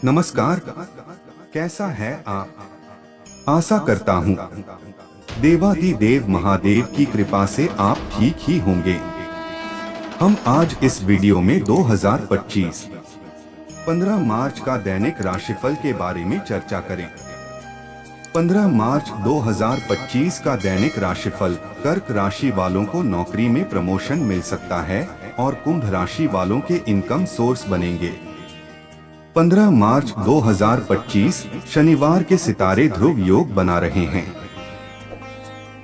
नमस्कार, कैसा है आप? आशा करता हूँ देवाधिदेव महादेव की कृपा से आप ठीक ही होंगे। हम आज इस वीडियो में 2025 15 मार्च का दैनिक राशिफल के बारे में चर्चा करें। 15 मार्च 2025 का दैनिक राशिफल। कर्क राशि वालों को नौकरी में प्रमोशन मिल सकता है और कुंभ राशि वालों के इनकम सोर्स बनेंगे। 15 मार्च 2025 शनिवार के सितारे ध्रुव योग बना रहे हैं,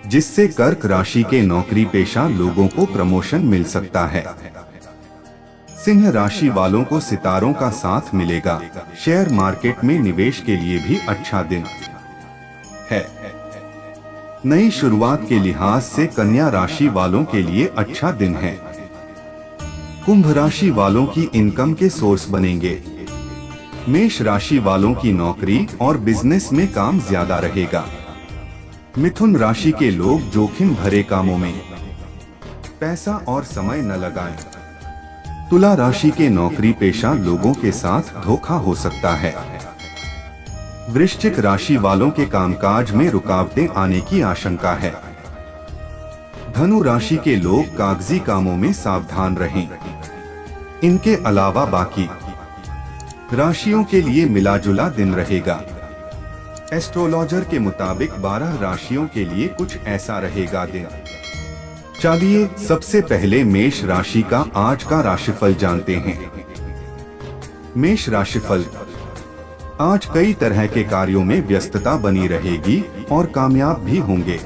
जिससे कर्क राशि के नौकरी पेशा लोगों को प्रमोशन मिल सकता है। सिंह राशि वालों को सितारों का साथ मिलेगा। शेयर मार्केट में निवेश के लिए भी अच्छा दिन है। नई शुरुआत के लिहाज से कन्या राशि वालों के लिए अच्छा दिन है। कुंभ राशि वालों की इनकम के सोर्स बनेंगे। मेष राशि वालों की नौकरी और बिजनेस में काम ज्यादा रहेगा। मिथुन राशि के लोग जोखिम भरे कामों में पैसा और समय न लगाएं। तुला राशि के नौकरी पेशा लोगों के साथ धोखा हो सकता है। वृश्चिक राशि वालों के कामकाज में रुकावटें आने की आशंका है। धनु राशि के लोग कागजी कामों में सावधान रहें। इनके अलावा बाकी राशियों के लिए मिला जुला दिन रहेगा। एस्ट्रोलॉजर के मुताबिक 12 राशियों के लिए कुछ ऐसा रहेगा दिन। चलिए सबसे पहले मेष राशि का आज का राशिफल जानते हैं। मेष राशिफल। आज कई तरह के कार्यों में व्यस्तता बनी रहेगी और कामयाब भी होंगे।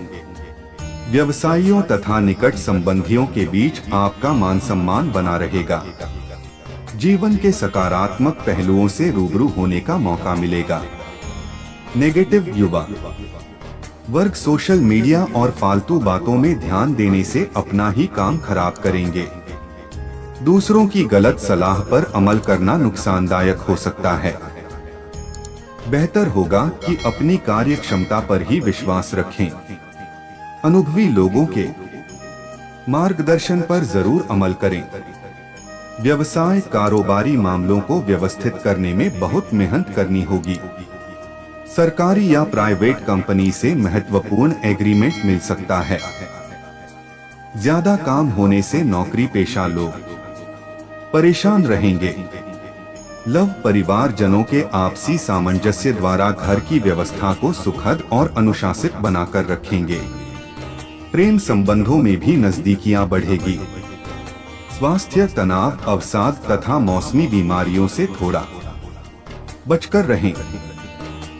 व्यवसायियों तथा निकट संबंधियों के बीच आपका मान सम्मान बना रहेगा। जीवन के सकारात्मक पहलुओं से रूबरू होने का मौका मिलेगा। नेगेटिव युवा वर्ग सोशल मीडिया और फालतू बातों में ध्यान देने से अपना ही काम खराब करेंगे। दूसरों की गलत सलाह पर अमल करना नुकसानदायक हो सकता है। बेहतर होगा कि अपनी कार्य क्षमता पर ही विश्वास रखें। अनुभवी लोगों के मार्गदर्शन पर जरूर अमल करें। व्यवसाय कारोबारी मामलों को व्यवस्थित करने में बहुत मेहनत करनी होगी। सरकारी या प्राइवेट कंपनी से महत्वपूर्ण एग्रीमेंट मिल सकता है। ज्यादा काम होने से नौकरी पेशा लोग परेशान रहेंगे। लव परिवार जनों के आपसी सामंजस्य द्वारा घर की व्यवस्था को सुखद और अनुशासित बनाकर रखेंगे। प्रेम संबंधों में भी नजदीकियां बढ़ेगी। स्वास्थ्य तनाव, अवसाद तथा मौसमी बीमारियों से थोड़ा बचकर रहें।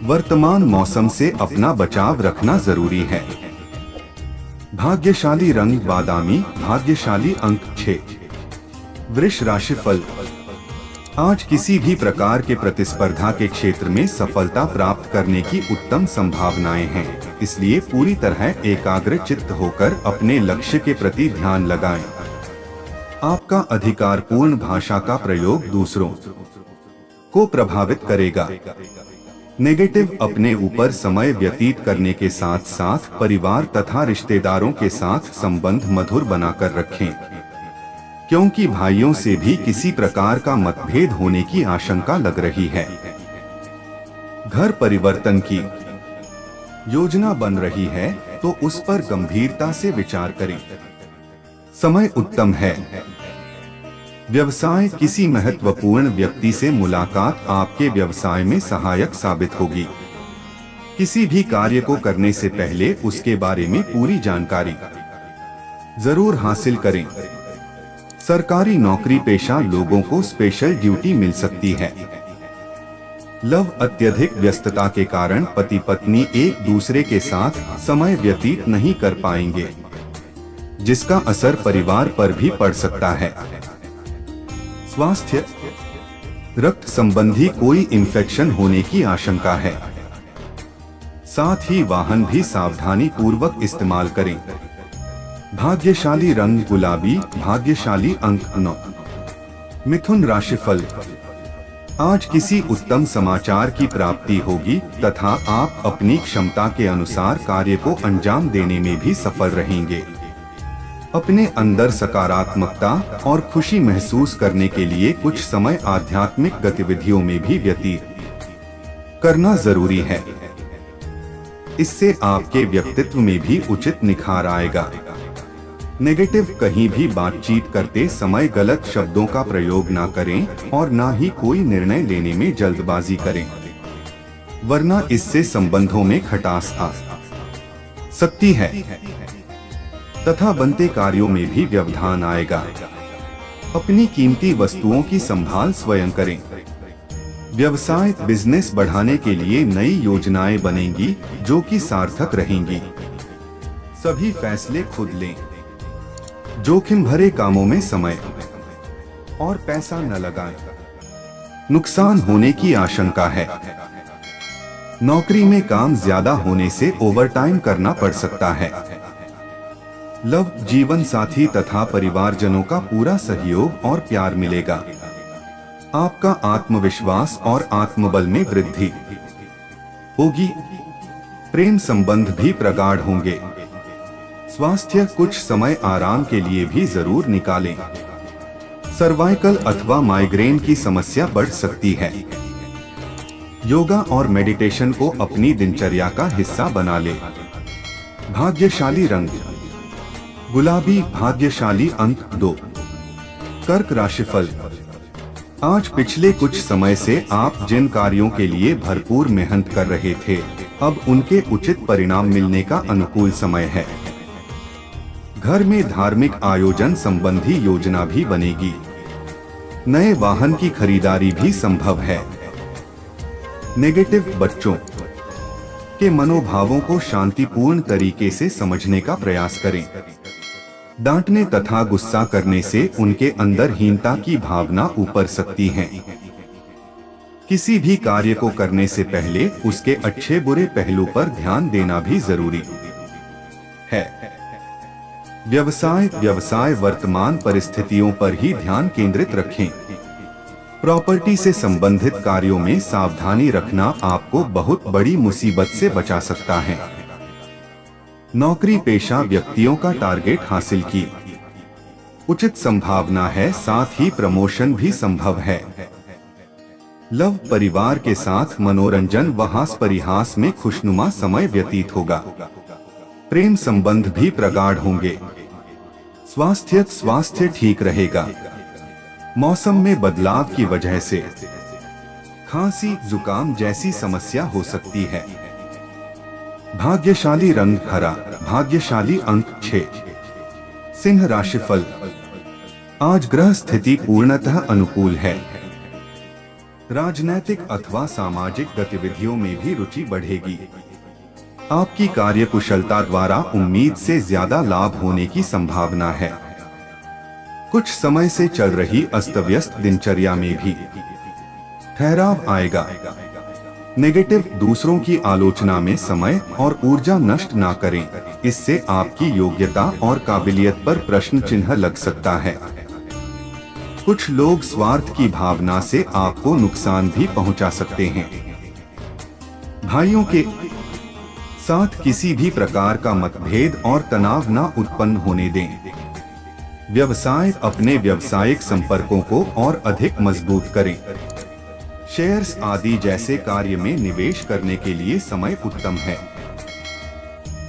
वर्तमान मौसम से अपना बचाव रखना जरूरी है। भाग्यशाली रंग बादामी, भाग्यशाली अंक 6। वृष राशिफल। आज किसी भी प्रकार के प्रतिस्पर्धा के क्षेत्र में सफलता प्राप्त करने की उत्तम संभावनाएं हैं, इसलिए पूरी तरह एकाग्र चित्त होकर अपने लक्ष्य के प्रति ध्यान लगाएं। आपका अधिकारपूर्ण भाषा का प्रयोग दूसरों को प्रभावित करेगा। नेगेटिव अपने ऊपर समय व्यतीत करने के साथ साथ परिवार तथा रिश्तेदारों के साथ संबंध मधुर बनाकर रखें, क्योंकि भाइयों से भी किसी प्रकार का मतभेद होने की आशंका लग रही है। घर परिवर्तन की योजना बन रही है तो उस पर गंभीरता से विचार करें। समय उत्तम है। व्यवसाय किसी महत्वपूर्ण व्यक्ति से मुलाकात आपके व्यवसाय में सहायक साबित होगी। किसी भी कार्य को करने से पहले उसके बारे में पूरी जानकारी जरूर हासिल करें। सरकारी नौकरी पेशा लोगों को स्पेशल ड्यूटी मिल सकती है। लव अत्यधिक व्यस्तता के कारण पति पत्नी एक दूसरे के साथ समय व्यतीत नहीं कर पाएंगे, जिसका असर परिवार पर भी पड़ सकता है। स्वास्थ्य। रक्त संबंधी कोई इन्फेक्शन होने की आशंका है। साथ ही वाहन भी सावधानी पूर्वक इस्तेमाल करें। भाग्यशाली रंग गुलाबी, भाग्यशाली अंक 9। मिथुन राशिफल। आज किसी उत्तम समाचार की प्राप्ति होगी तथा आप अपनी क्षमता के अनुसार कार्य को अंजाम देने में भी सफल रहेंगे। अपने अंदर सकारात्मकता और खुशी महसूस करने के लिए कुछ समय आध्यात्मिक गतिविधियों में भी व्यतीत करना जरूरी है। इससे आपके व्यक्तित्व में भी उचित निखार आएगा। नेगेटिव, कहीं भी बातचीत करते समय गलत शब्दों का प्रयोग ना करें और ना ही कोई निर्णय लेने में जल्दबाजी करें, वरना इससे संबंधों में खटास आ सकती है तथा बनते कार्यों में भी व्यवधान आएगा। अपनी कीमती वस्तुओं की संभाल स्वयं करें। व्यवसाय बिजनेस बढ़ाने के लिए नई योजनाएं बनेंगी जो कि सार्थक रहेंगी। सभी फैसले खुद लें। जोखिम भरे कामों में समय और पैसा न लगाएं। नुकसान होने की आशंका है। नौकरी में काम ज्यादा होने से ओवरटाइम करना पड़ सकता है। लव, जीवन साथी तथा परिवारजनों का पूरा सहयोग और प्यार मिलेगा। आपका आत्मविश्वास और आत्मबल में वृद्धि होगी। प्रेम संबंध भी प्रगाढ़ होंगे। स्वास्थ्य, कुछ समय आराम के लिए भी जरूर निकालें। सर्वाइकल अथवा माइग्रेन की समस्या बढ़ सकती है। योगा और मेडिटेशन को अपनी दिनचर्या का हिस्सा बना ले। भाग्यशाली रंग गुलाबी, भाग्यशाली अंक 2। कर्क राशिफल। आज पिछले कुछ समय से आप जिन कार्यों के लिए भरपूर मेहनत कर रहे थे, अब उनके उचित परिणाम मिलने का अनुकूल समय है। घर में धार्मिक आयोजन संबंधी योजना भी बनेगी। नए वाहन की खरीदारी भी संभव है। नेगेटिव, बच्चों के मनोभावों को शांतिपूर्ण तरीके से समझने का प्रयास करें। डांटने तथा गुस्सा करने से उनके अंदर हीनता की भावना ऊपर सकती है। किसी भी कार्य को करने से पहले उसके अच्छे बुरे पहलू पर ध्यान देना भी जरूरी है। व्यवसाय वर्तमान परिस्थितियों पर ही ध्यान केंद्रित रखें। प्रॉपर्टी से संबंधित कार्यों में सावधानी रखना आपको बहुत बड़ी मुसीबत से बचा सकता है। नौकरी पेशा व्यक्तियों का टारगेट हासिल की उचित संभावना है, साथ ही प्रमोशन भी संभव है। लव, परिवार के साथ मनोरंजन व हास परिहास में खुशनुमा समय व्यतीत होगा। प्रेम संबंध भी प्रगाढ़ होंगे। स्वास्थ्य ठीक रहेगा। मौसम में बदलाव की वजह से खांसी, जुकाम जैसी समस्या हो सकती है। भाग्यशाली रंग हरा, भाग्यशाली अंक 6। सिंह राशिफल। आज ग्रह स्थिति पूर्णतः अनुकूल है। राजनैतिक अथवा सामाजिक गतिविधियों में भी रुचि बढ़ेगी। आपकी कार्यकुशलता द्वारा उम्मीद से ज्यादा लाभ होने की संभावना है। कुछ समय से चल रही अस्त-व्यस्त दिनचर्या में भी ठहराव आएगा। नेगेटिव, दूसरों की आलोचना में समय और ऊर्जा नष्ट ना करें, इससे आपकी योग्यता और काबिलियत पर प्रश्न चिन्ह लग सकता है। कुछ लोग स्वार्थ की भावना से आपको नुकसान भी पहुंचा सकते हैं। भाइयों के साथ किसी भी प्रकार का मतभेद और तनाव न उत्पन्न होने दें। व्यवसाय, अपने व्यावसायिक संपर्कों को और अधिक मजबूत करें। शेयर्स आदि जैसे कार्य में निवेश करने के लिए समय उत्तम है।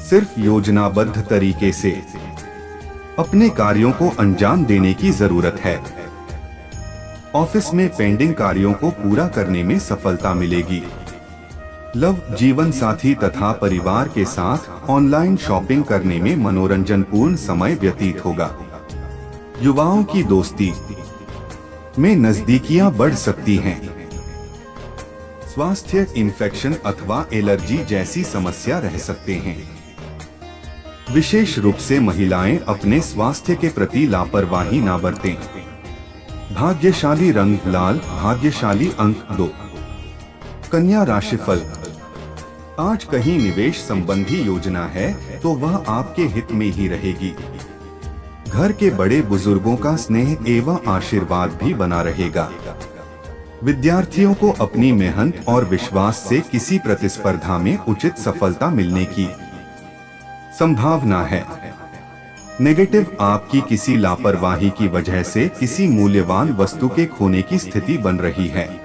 सिर्फ योजनाबद्ध तरीके से अपने कार्यों को अंजाम देने की जरूरत है। ऑफिस में पेंडिंग कार्यों को पूरा करने में सफलता मिलेगी। लव, जीवन साथी तथा परिवार के साथ ऑनलाइन शॉपिंग करने में मनोरंजनपूर्ण समय व्यतीत होगा। युवाओं की दोस्ती में नजदीकियां बढ़ सकती हैं। स्वास्थ्य, इन्फेक्शन अथवा एलर्जी जैसी समस्या रह सकते हैं। विशेष रूप से महिलाएं अपने स्वास्थ्य के प्रति लापरवाही न बरतें। भाग्यशाली रंग लाल, भाग्यशाली अंक 2। कन्या राशिफल। आज कहीं निवेश संबंधी योजना है तो वह आपके हित में ही रहेगी। घर के बड़े बुजुर्गों का स्नेह एवं आशीर्वाद भी बना रहेगा। विद्यार्थियों को अपनी मेहनत और विश्वास से किसी प्रतिस्पर्धा में उचित सफलता मिलने की संभावना है। नेगेटिव, आपकी किसी लापरवाही की वजह से किसी मूल्यवान वस्तु के खोने की स्थिति बन रही है।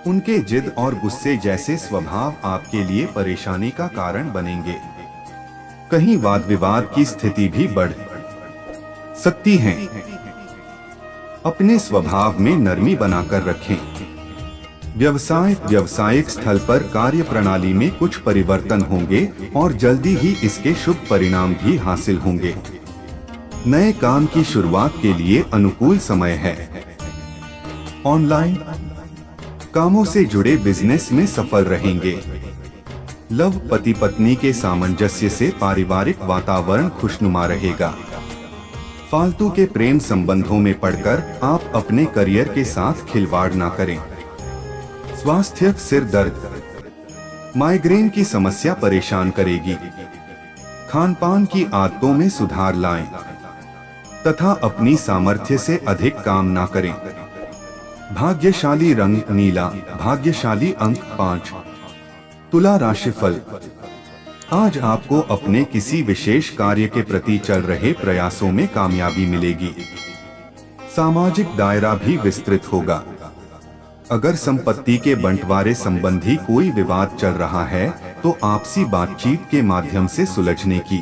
उनके जिद और गुस्से जैसे स्वभाव आपके लिए परेशानी का कारण बनेंगे। कहीं वाद विवाद की स्थिति भी बढ़ सकती है। अपने स्वभाव में नरमी बनाकर रखें। व्यावसायिक स्थल पर कार्य प्रणाली में कुछ परिवर्तन होंगे और जल्दी ही इसके शुभ परिणाम भी हासिल होंगे। नए काम की शुरुआत के लिए अनुकूल समय है। ऑनलाइन कामों से जुड़े बिजनेस में सफल रहेंगे। लव पति पत्नी के सामंजस्य से पारिवारिक वातावरण खुशनुमा रहेगा। फालतू के प्रेम संबंधों में पड़कर आप अपने करियर के साथ खिलवाड़ ना करें। स्वास्थ्य, सिर दर्द, माइग्रेन की समस्या परेशान करेगी। खान पान की आदतों में सुधार लाएं तथा अपनी सामर्थ्य से अधिक काम ना करें। भाग्यशाली रंग नीला, भाग्यशाली अंक 5। तुला राशिफल। आज आपको अपने किसी विशेष कार्य के प्रति चल रहे प्रयासों में कामयाबी मिलेगी। सामाजिक दायरा भी विस्तृत होगा। अगर संपत्ति के बंटवारे संबंधी कोई विवाद चल रहा है तो आपसी बातचीत के माध्यम से सुलझने की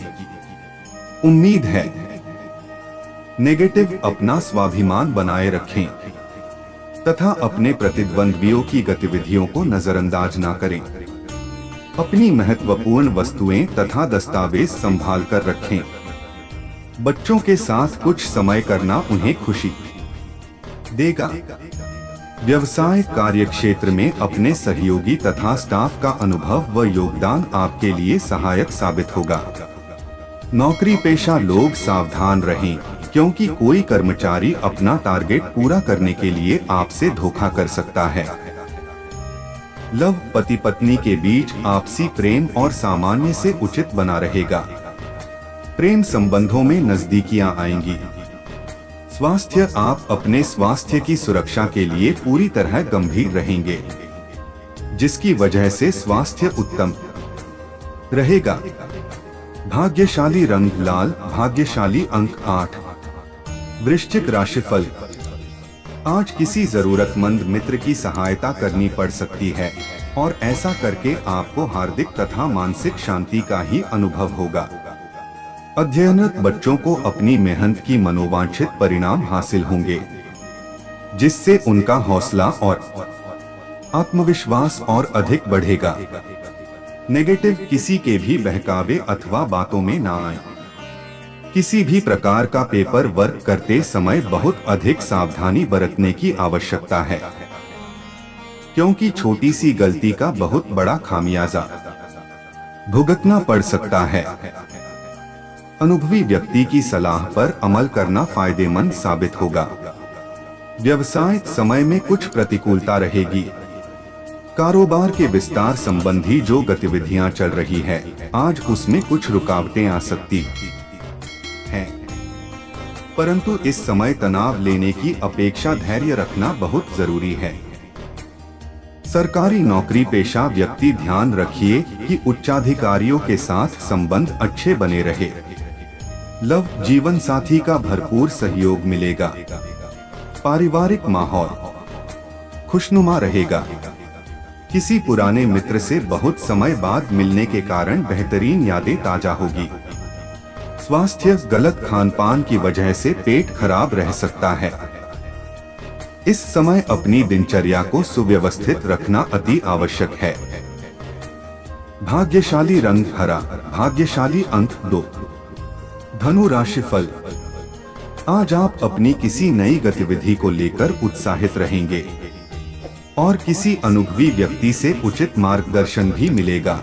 उम्मीद है। नेगेटिव, अपना स्वाभिमान बनाए रखें तथा अपने प्रतिद्वंद्वियों की गतिविधियों को नजरअंदाज ना करें। अपनी महत्वपूर्ण वस्तुएं तथा दस्तावेज संभाल कर रखें। बच्चों के साथ कुछ समय करना उन्हें खुशी देगा। व्यवसाय कार्य क्षेत्र में अपने सहयोगी तथा स्टाफ का अनुभव व योगदान आपके लिए सहायक साबित होगा। नौकरी पेशा लोग सावधान रहें, क्योंकि कोई कर्मचारी अपना टारगेट पूरा करने के लिए आपसे धोखा कर सकता है। लव पति पत्नी के बीच आपसी प्रेम और सामान्य से उचित बना रहेगा। प्रेम संबंधों में नजदीकियां आएंगी। स्वास्थ्य, आप अपने स्वास्थ्य की सुरक्षा के लिए पूरी तरह गंभीर रहेंगे, जिसकी वजह से स्वास्थ्य उत्तम रहेगा। भाग्यशाली रंग लाल, भाग्यशाली अंक 8। वृश्चिक राशिफल। आज किसी जरूरतमंद मित्र की सहायता करनी पड़ सकती है और ऐसा करके आपको हार्दिक तथा मानसिक शांति का ही अनुभव होगा। अध्ययनरत बच्चों को अपनी मेहनत की मनोवांछित परिणाम हासिल होंगे, जिससे उनका हौसला और आत्मविश्वास और अधिक बढ़ेगा। नेगेटिव, किसी के भी बहकावे अथवा बातों में ना आए। किसी भी प्रकार का पेपर वर्क करते समय बहुत अधिक सावधानी बरतने की आवश्यकता है, क्योंकि छोटी सी गलती का बहुत बड़ा खामियाजा भुगतना पड़ सकता है। अनुभवी व्यक्ति की सलाह पर अमल करना फायदेमंद साबित होगा। व्यवसाय समय में कुछ प्रतिकूलता रहेगी। कारोबार के विस्तार संबंधी जो गतिविधियां चल रही है, आज उसमें कुछ रुकावटें आ सकती हैं, परंतु इस समय तनाव लेने की अपेक्षा धैर्य रखना बहुत जरूरी है। सरकारी नौकरी पेशा व्यक्ति ध्यान रखिए कि उच्चाधिकारियों के साथ संबंध अच्छे बने रहे। लव, जीवन साथी का भरपूर सहयोग मिलेगा। पारिवारिक माहौल खुशनुमा रहेगा। किसी पुराने मित्र से बहुत समय बाद मिलने के कारण बेहतरीन यादें ताजा होगी। स्वास्थ्य, गलत खानपान की वजह से पेट खराब रह सकता है। इस समय अपनी दिनचर्या को सुव्यवस्थित रखना अति आवश्यक है। भाग्यशाली रंग हरा, भाग्यशाली अंक 2। धनु राशिफल। आज आप अपनी किसी नई गतिविधि को लेकर उत्साहित रहेंगे और किसी अनुभवी व्यक्ति से उचित मार्गदर्शन भी मिलेगा।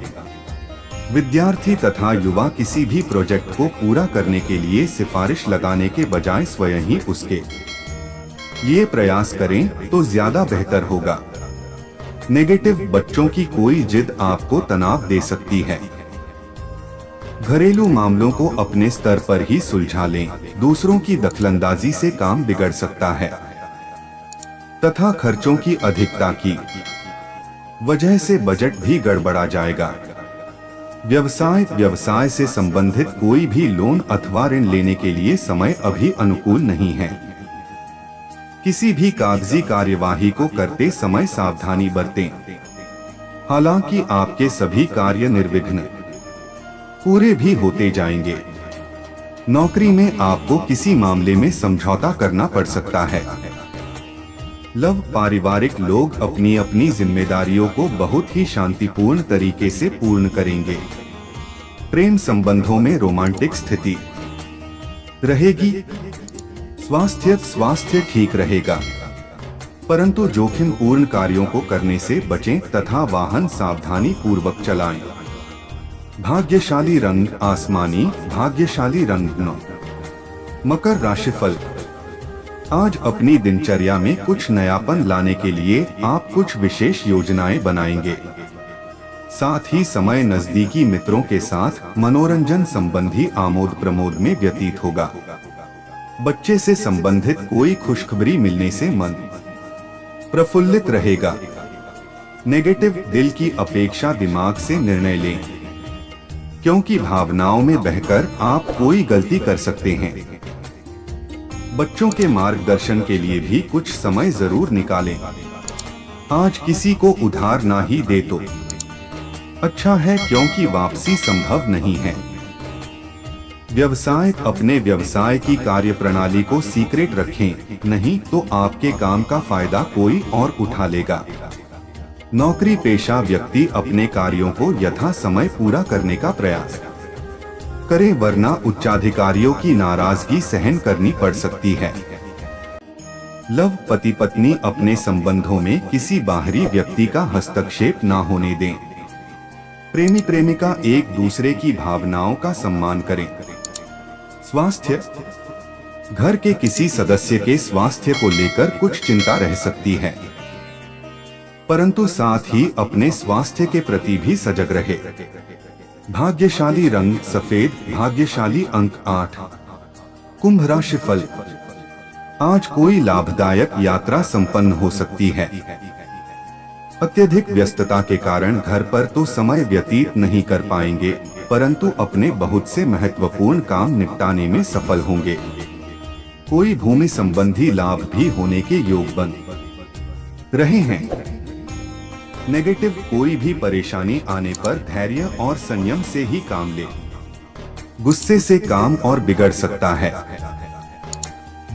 विद्यार्थी तथा युवा किसी भी प्रोजेक्ट को पूरा करने के लिए सिफारिश लगाने के बजाय स्वयं ही उसके लिए प्रयास करें तो ज्यादा बेहतर होगा। नेगेटिव, बच्चों की कोई जिद आपको तनाव दे सकती है। घरेलू मामलों को अपने स्तर पर ही सुलझा लें, दूसरों की दखलंदाजी से काम बिगड़ सकता है तथा खर्चों की अधिकता की वजह से बजट भी गड़बड़ा जाएगा। व्यवसाय से संबंधित कोई भी लोन अथवा ऋण लेने के लिए समय अभी अनुकूल नहीं है। किसी भी कागजी कार्यवाही को करते समय सावधानी बरतें। हालांकि आपके सभी कार्य निर्विघ्न पूरे भी होते जाएंगे। नौकरी में आपको किसी मामले में समझौता करना पड़ सकता है। लव पारिवारिक लोग अपनी अपनी जिम्मेदारियों को बहुत ही शांतिपूर्ण तरीके से पूर्ण करेंगे। प्रेम संबंधों में रोमांटिक स्थिति रहेगी। स्वास्थ्य ठीक रहेगा, परंतु जोखिम पूर्ण कार्यों को करने से बचें तथा वाहन सावधानी पूर्वक चलाएं। भाग्यशाली रंग आसमानी, भाग्यशाली रंग 9। मकर राशिफल। आज अपनी दिनचर्या में कुछ नयापन लाने के लिए आप कुछ विशेष योजनाएं बनाएंगे। साथ ही समय नजदीकी मित्रों के साथ मनोरंजन संबंधी आमोद प्रमोद में व्यतीत होगा। बच्चे से संबंधित कोई खुशखबरी मिलने से मन प्रफुल्लित रहेगा। नेगेटिव, दिल की अपेक्षा दिमाग से निर्णय लें, क्योंकि भावनाओं में बहकर आप कोई गलती कर सकते हैं। बच्चों के मार्गदर्शन के लिए भी कुछ समय जरूर निकालें। आज किसी को उधार ना ही दे तो अच्छा है, क्योंकि वापसी संभव नहीं है। व्यवसाय, अपने व्यवसाय की कार्यप्रणाली को सीक्रेट रखें, नहीं तो आपके काम का फायदा कोई और उठा लेगा। नौकरी पेशा व्यक्ति अपने कार्यों को यथा समय पूरा करने का प्रयास करें, वरना उच्चाधिकारियों की नाराजगी सहन करनी पड़ सकती है। लव, पति पत्नी अपने संबंधों में किसी बाहरी व्यक्ति का हस्तक्षेप ना होने दें। प्रेमी प्रेमिका एक दूसरे की भावनाओं का सम्मान करें। स्वास्थ्य, घर के किसी सदस्य के स्वास्थ्य को लेकर कुछ चिंता रह सकती है, परंतु साथ ही अपने स्वास्थ्य के प्रति भी सजग रहे। भाग्यशाली रंग सफेद, भाग्यशाली अंक 8। कुंभ राशिफल। आज कोई लाभदायक यात्रा संपन्न हो सकती है। अत्यधिक व्यस्तता के कारण घर पर तो समय व्यतीत नहीं कर पाएंगे, परंतु अपने बहुत से महत्वपूर्ण काम निपटाने में सफल होंगे। कोई भूमि संबंधी लाभ भी होने के योग बन रहे हैं। नेगेटिव, कोई भी परेशानी आने पर धैर्य और संयम से ही काम ले। गुस्से से काम और बिगड़ सकता है।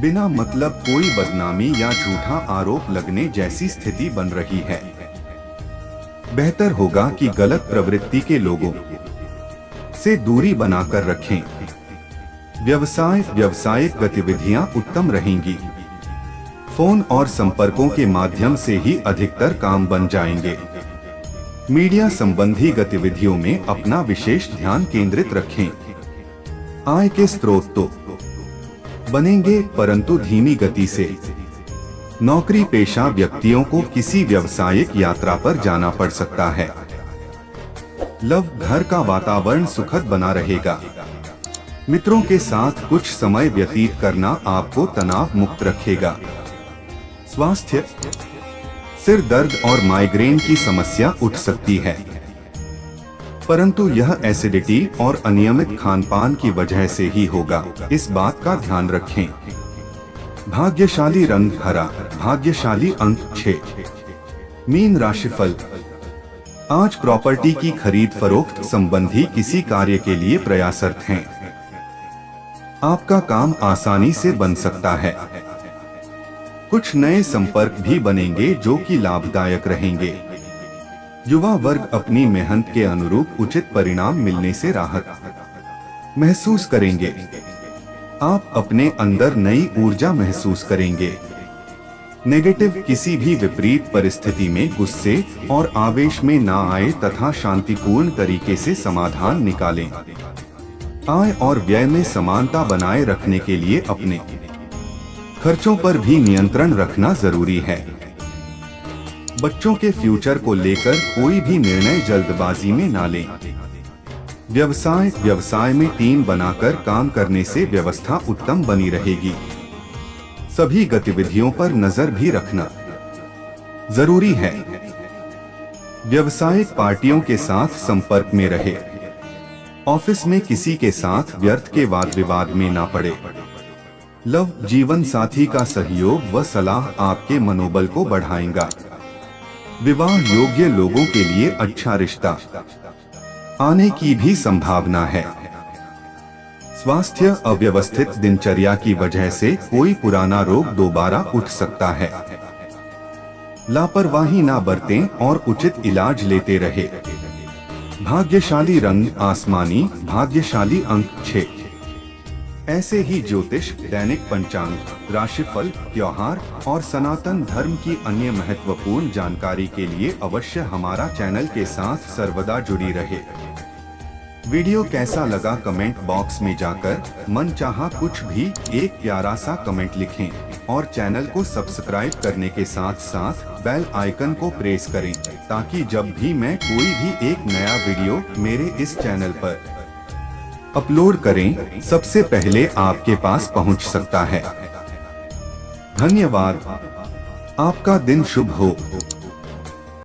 बिना मतलब कोई बदनामी या झूठा आरोप लगने जैसी स्थिति बन रही है। बेहतर होगा कि गलत प्रवृत्ति के लोगों से दूरी बनाकर रखें। व्यावसायिक गतिविधियां उत्तम रहेंगी। फोन और संपर्कों के माध्यम से ही अधिकतर काम बन जाएंगे। मीडिया संबंधी गतिविधियों में अपना विशेष ध्यान केंद्रित रखें। आय के स्रोत तो बनेंगे, परंतु धीमी गति से। नौकरी पेशा व्यक्तियों को किसी व्यावसायिक यात्रा पर जाना पड़ सकता है। लव, घर का वातावरण सुखद बना रहेगा। मित्रों के साथ कुछ समय व्यतीत करना आपको तनाव मुक्त रखेगा। स्वास्थ्य, सिर दर्द और माइग्रेन की समस्या उठ सकती है, परंतु यह एसिडिटी और अनियमित खानपान की वजह से ही होगा, इस बात का ध्यान रखें। भाग्यशाली रंग हरा, भाग्यशाली अंक 6। मीन राशिफल। आज प्रॉपर्टी की खरीद फरोख्त संबंधी किसी कार्य के लिए प्रयासरत हैं। आपका काम आसानी से बन सकता है। कुछ नए संपर्क भी बनेंगे जो कि लाभदायक रहेंगे। युवा वर्ग अपनी मेहनत के अनुरूप उचित परिणाम मिलने से राहत महसूस करेंगे। आप अपने अंदर नई ऊर्जा महसूस करेंगे। नेगेटिव, किसी भी विपरीत परिस्थिति में गुस्से और आवेश में ना आए तथा शांतिपूर्ण तरीके से समाधान निकालें। आय और व्यय में समानता बनाए रखने के लिए अपने खर्चों पर भी नियंत्रण रखना जरूरी है। बच्चों के फ्यूचर को लेकर कोई भी निर्णय जल्दबाजी में ना लें। व्यवसाय में टीम बनाकर काम करने से व्यवस्था उत्तम बनी रहेगी। सभी गतिविधियों पर नजर भी रखना जरूरी है। व्यावसायिक पार्टियों के साथ संपर्क में रहे। ऑफिस में किसी के साथ व्यर्थ के वाद विवाद में ना पड़े। लव जीवन साथी का सहयोग व सलाह आपके मनोबल को बढ़ाएगा। विवाह योग्य लोगों के लिए अच्छा रिश्ता आने की भी संभावना है। स्वास्थ्य अव्यवस्थित दिनचर्या की वजह से कोई पुराना रोग दोबारा उठ सकता है। लापरवाही ना बरतें और उचित इलाज लेते रहे। भाग्यशाली रंग आसमानी, भाग्यशाली अंक 6। ऐसे ही ज्योतिष, दैनिक पंचांग, राशिफल, त्योहार और सनातन धर्म की अन्य महत्वपूर्ण जानकारी के लिए अवश्य हमारा चैनल के साथ सर्वदा जुड़ी रहे। वीडियो कैसा लगा कमेंट बॉक्स में जाकर मनचाहा कुछ भी एक प्यारा सा कमेंट लिखें और चैनल को सब्सक्राइब करने के साथ साथ बेल आइकन को प्रेस करें ताकि जब भी मैं कोई भी एक नया वीडियो मेरे इस चैनल पर अपलोड करें सबसे पहले आपके पास पहुंच सकता है। धन्यवाद। आपका दिन शुभ हो।